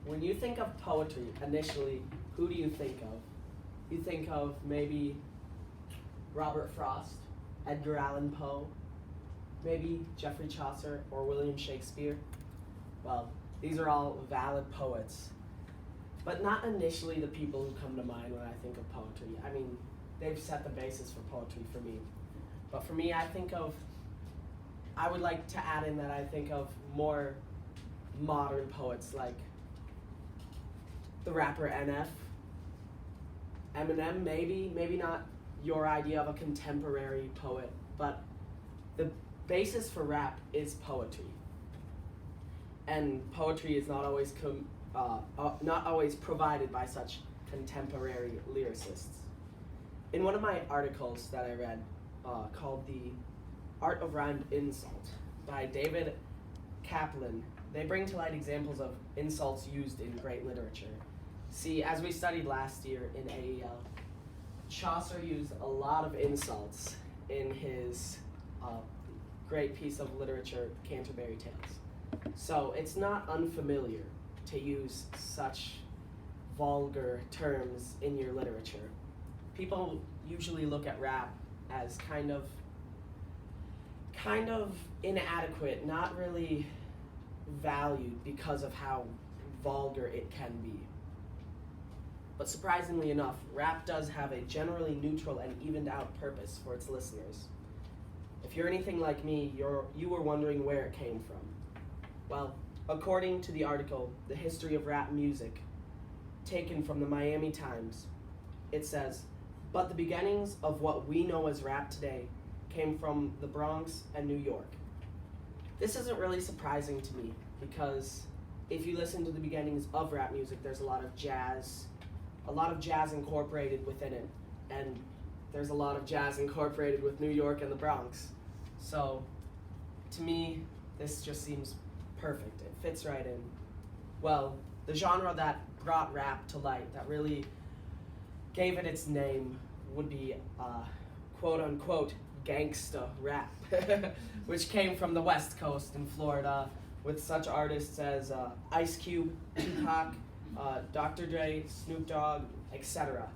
when you think of poetry, initially, who do you think of? You think of maybe Robert Frost, Edgar Allan Poe, maybe Geoffrey Chaucer or William Shakespeare. Well, these are all valid poets, but not initially the people who come to mind when I think of poetry. I mean, they've set the basis for poetry for me. But for me, I would like to add in that I think of more modern poets like the rapper NF, Eminem, maybe not your idea of a contemporary poet, but the basis for rap is poetry. And poetry is not always provided by such contemporary lyricists. In one of my articles that I read called The Art of Rhymed Insult by David Kaplan, they bring to light examples of insults used in great literature. See, as we studied last year in AEL, Chaucer used a lot of insults in his great piece of literature, Canterbury Tales. So it's not unfamiliar to use such vulgar terms in your literature. People usually look at rap as kind of inadequate, not really valued because of how vulgar it can be. But surprisingly enough, rap does have a generally neutral and evened out purpose for its listeners. If you're anything like me, you were wondering where it came from. Well, according to the article, The History of Rap Music, taken from the Miami Times, it says, but the beginnings of what we know as rap today came from the Bronx and New York. This isn't really surprising to me because if you listen to the beginnings of rap music, there's a lot of jazz incorporated within it, and there's a lot of jazz incorporated with New York and the Bronx. So, to me, this just seems perfect. It fits right in. Well, the genre that brought rap to light, that really gave it its name, would be quote-unquote gangsta rap, which came from the West Coast in Florida with such artists as Ice Cube, Tupac, Dr. Dre, Snoop Dogg, etc.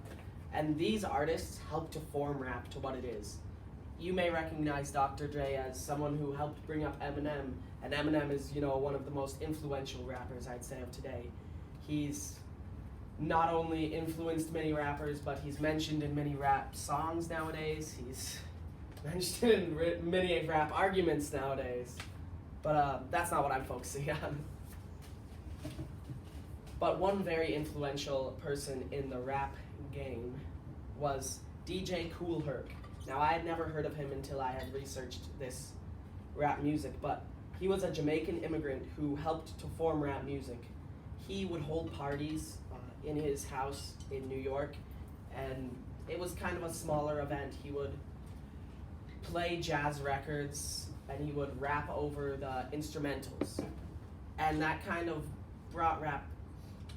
And these artists helped to form rap to what it is. You may recognize Dr. Dre as someone who helped bring up Eminem, and Eminem is, one of the most influential rappers, I'd say, of today. He's not only influenced many rappers, but he's mentioned in many rap songs nowadays. He's mentioned in many rap arguments nowadays. But that's not what I'm focusing on. But one very influential person in the rap game was DJ Kool Herc. Now, I had never heard of him until I had researched this rap music, but he was a Jamaican immigrant who helped to form rap music. He would hold parties in his house in New York, and it was kind of a smaller event. He would play jazz records, and he would rap over the instrumentals. And that kind of brought rap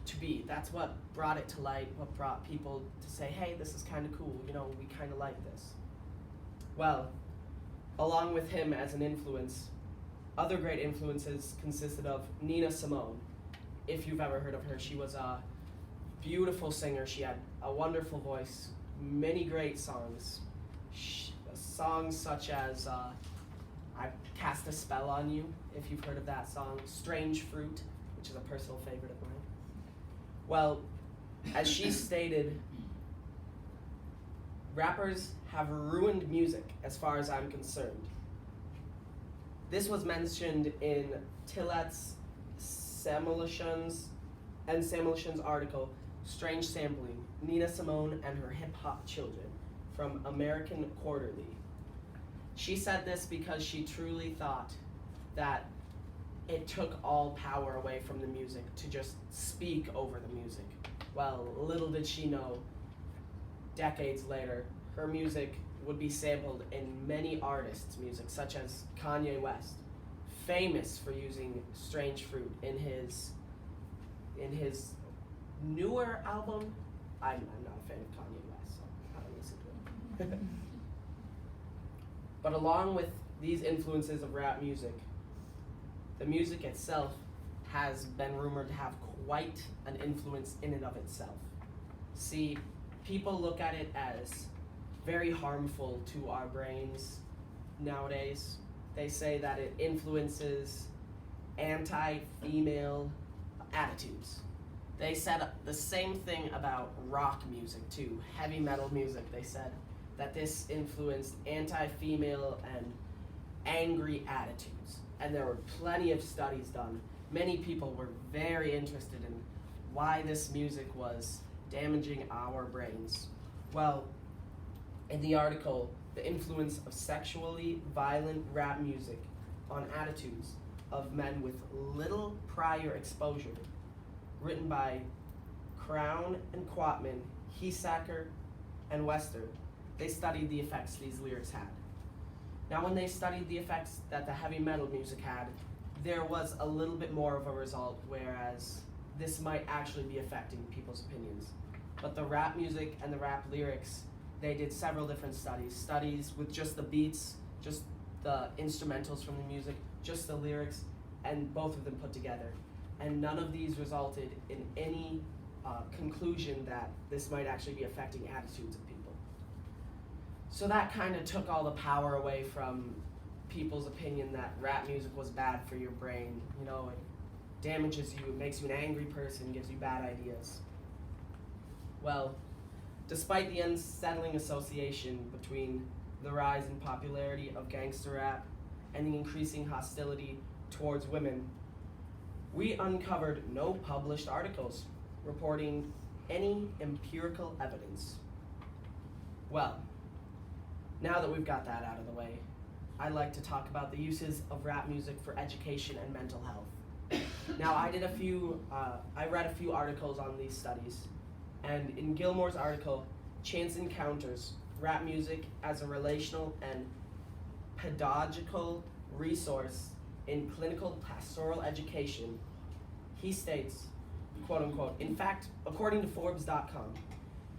to be. That's what brought it to light, what brought people to say, hey, this is kind of cool, we kind of like this. Well, along with him as an influence, other great influences consisted of Nina Simone. If you've ever heard of her, she was a beautiful singer. She had a wonderful voice, many great songs. Songs such as I Cast a Spell on You, if you've heard of that song, Strange Fruit, which is a personal favorite of mine. Well, as she stated, rappers have ruined music as far as I'm concerned. This was mentioned in Tillet's Samuelson's article, Strange Sampling, Nina Simone and Her Hip-Hop Children, from American Quarterly. She said this because she truly thought that it took all power away from the music to just speak over the music. Well, little did she know, decades later, her music would be sampled in many artists' music, such as Kanye West, famous for using Strange Fruit in his newer album. I'm not a fan of Kanye West, so I don't listen to it. But along with these influences of rap music, the music itself has been rumored to have quite an influence in and of itself. See, people look at it as very harmful to our brains nowadays. They say that it influences anti-female attitudes. They said the same thing about rock music too, heavy metal music. They said that this influenced anti-female and angry attitudes. And there were plenty of studies done. Many people were very interested in why this music was damaging our brains. Well, in the article, the influence of sexually violent rap music on attitudes of men with little prior exposure, written by Crown and Quatman, Heesacker, and Wester. They studied the effects these lyrics had. Now, when they studied the effects that the heavy metal music had, there was a little bit more of a result, whereas this might actually be affecting people's opinions. But the rap music and the rap lyrics, they did several different studies with just the beats, just the instrumentals from the music, just the lyrics, and both of them put together. And none of these resulted in any conclusion that this might actually be affecting attitudes of people. So that kind of took all the power away from people's opinion that rap music was bad for your brain. You know, it damages you, it makes you an angry person, gives you bad ideas. Well, despite the unsettling association between the rise in popularity of gangster rap and the increasing hostility towards women, we uncovered no published articles reporting any empirical evidence. Well, now that we've got that out of the way, I'd like to talk about the uses of rap music for education and mental health. Now, I read a few articles on these studies, and in Gilmore's article, Chance Encounters, Rap Music as a Relational and Pedagogical Resource in Clinical Pastoral Education, he states, quote unquote, in fact, according to Forbes.com,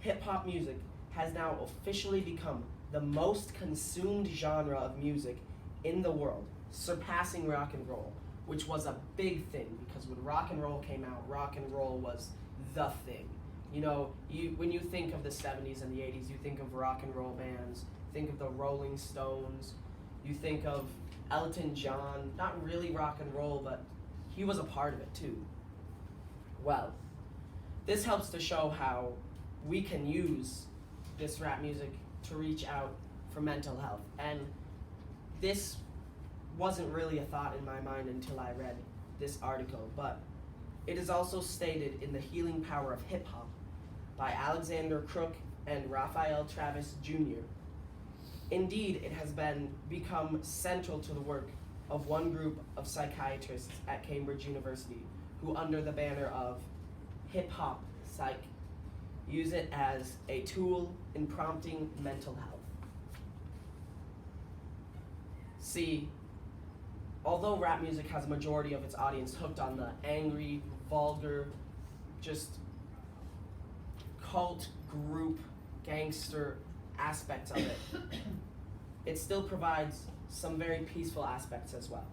hip-hop music has now officially become the most consumed genre of music in the world, surpassing rock and roll, which was a big thing because when rock and roll came out, rock and roll was the thing. You know, when you think of the 70s and the 80s, you think of rock and roll bands, think of the Rolling Stones, you think of Elton John, not really rock and roll, but he was a part of it too. Well, this helps to show how we can use this rap music to reach out for mental health. And this wasn't really a thought in my mind until I read this article, but it is also stated in The Healing Power of Hip Hop by Alexander Crook and Raphael Travis Jr. Indeed, it has become central to the work of one group of psychiatrists at Cambridge University who, under the banner of Hip Hop Psych, use it as a tool in prompting mental health. See, although rap music has a majority of its audience hooked on the angry, vulgar, just cult group gangster aspects of it, it still provides some very peaceful aspects as well,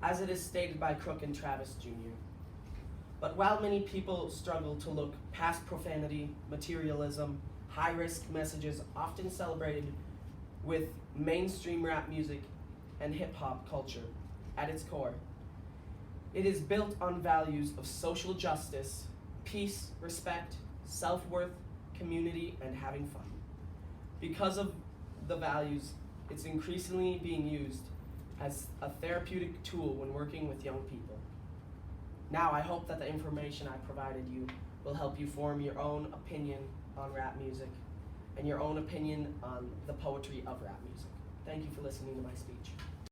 as it is stated by Crook and Travis Jr. But while many people struggle to look past profanity, materialism, high-risk messages often celebrated with mainstream rap music and hip-hop culture at its core, it is built on values of social justice, peace, respect, self-worth, community, and having fun. Because of the values, it's increasingly being used as a therapeutic tool when working with young people. Now, I hope that the information I provided you will help you form your own opinion on rap music and your own opinion on the poetry of rap music. Thank you for listening to my speech.